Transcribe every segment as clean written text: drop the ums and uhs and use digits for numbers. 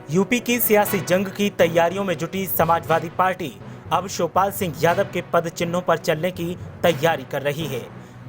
UP की सियासी जंग की तैयारियों में जुटी समाजवादी पार्टी अब शिवपाल सिंह यादव के पद चिन्हों पर चलने की तैयारी कर रही है।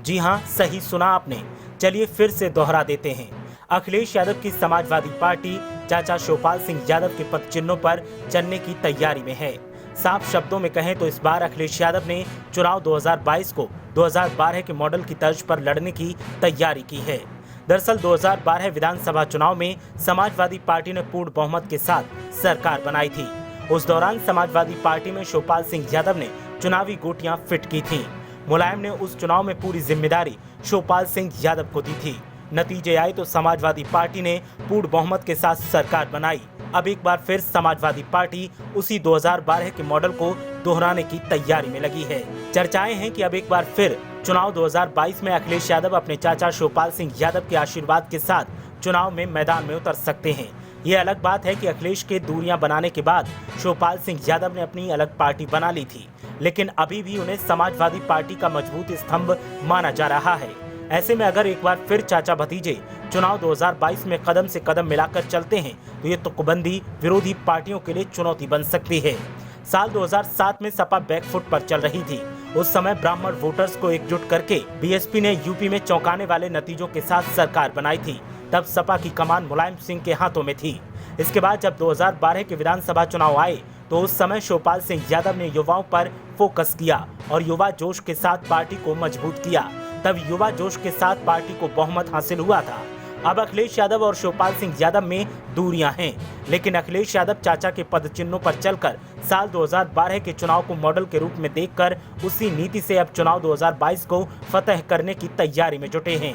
जी हां, सही सुना आपने। चलिए फिर से दोहरा देते हैं। अखिलेश यादव की समाजवादी पार्टी चाचा शिवपाल सिंह यादव के पद चिन्हों पर चलने की तैयारी में है। साफ शब्दों में कहें तो इस बार अखिलेश यादव ने चुनाव 2022 को 2012 के मॉडल की तर्ज पर लड़ने की तैयारी की है। दरअसल 2012 विधानसभा चुनाव में समाजवादी पार्टी ने पूर्ण बहुमत के साथ सरकार बनाई थी। उस दौरान समाजवादी पार्टी में शिवपाल सिंह यादव ने चुनावी गोटियां फिट की थीं। मुलायम ने उस चुनाव में पूरी जिम्मेदारी शिवपाल सिंह यादव को दी थी। नतीजे आए तो समाजवादी पार्टी ने पूर्ण बहुमत के साथ सरकार बनाई। अब एक बार फिर समाजवादी पार्टी उसी 2012 के मॉडल को दोहराने की तैयारी में लगी है। चर्चाएं हैं कि अब एक बार फिर चुनाव 2022 में अखिलेश यादव अपने चाचा शिवपाल सिंह यादव के आशीर्वाद के साथ चुनाव में मैदान में उतर सकते हैं। ये अलग बात है कि अखिलेश के दूरियां बनाने के बाद शिवपाल सिंह यादव ने अपनी अलग पार्टी बना ली थी, लेकिन अभी भी उन्हें समाजवादी पार्टी का मजबूत स्तंभ माना जा रहा है। ऐसे में अगर एक बार फिर चाचा भतीजे चुनाव 2022 में कदम से कदम मिलाकर चलते हैं तो ये तुकबंदी विरोधी पार्टियों के लिए चुनौती बन सकती है। साल 2007 में सपा बैकफुट पर चल रही थी। उस समय ब्राह्मण वोटर्स को एकजुट करके बीएसपी ने यूपी में चौंकाने वाले नतीजों के साथ सरकार बनाई थी। तब सपा की कमान मुलायम सिंह के हाथों में थी। इसके बाद जब 2012 के विधानसभा चुनाव आए तो उस समय शिवपाल सिंह यादव ने युवाओं पर फोकस किया और युवा जोश के साथ पार्टी को मजबूत किया। तब युवा जोश के साथ पार्टी को बहुमत हासिल हुआ था। अब अखिलेश यादव और शिवपाल सिंह यादव में दूरियां हैं, लेकिन अखिलेश यादव चाचा के पद चिन्हों पर चलकर साल 2012 के चुनाव को मॉडल के रूप में देखकर उसी नीति से अब चुनाव 2022 को फतह करने की तैयारी में जुटे हैं।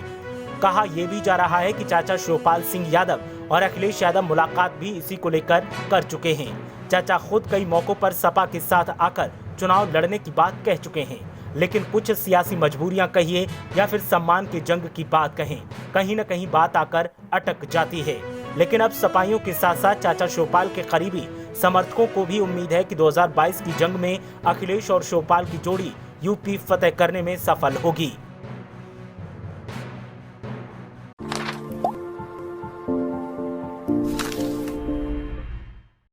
कहा यह भी जा रहा है कि चाचा शिवपाल सिंह यादव और अखिलेश यादव मुलाकात भी इसी को लेकर कर चुके हैं। चाचा खुद कई मौकों पर सपा के साथ आकर चुनाव लड़ने की बात कह चुके हैं, लेकिन कुछ सियासी मजबूरियां कहिए या फिर सम्मान की जंग की बात कहें, कहीं न कहीं बात आकर अटक जाती है। लेकिन अब सपाइयों के साथ साथ चाचा शिवपाल के करीबी समर्थकों को भी उम्मीद है कि 2022 की जंग में अखिलेश और शिवपाल की जोड़ी यूपी फतेह करने में सफल होगी।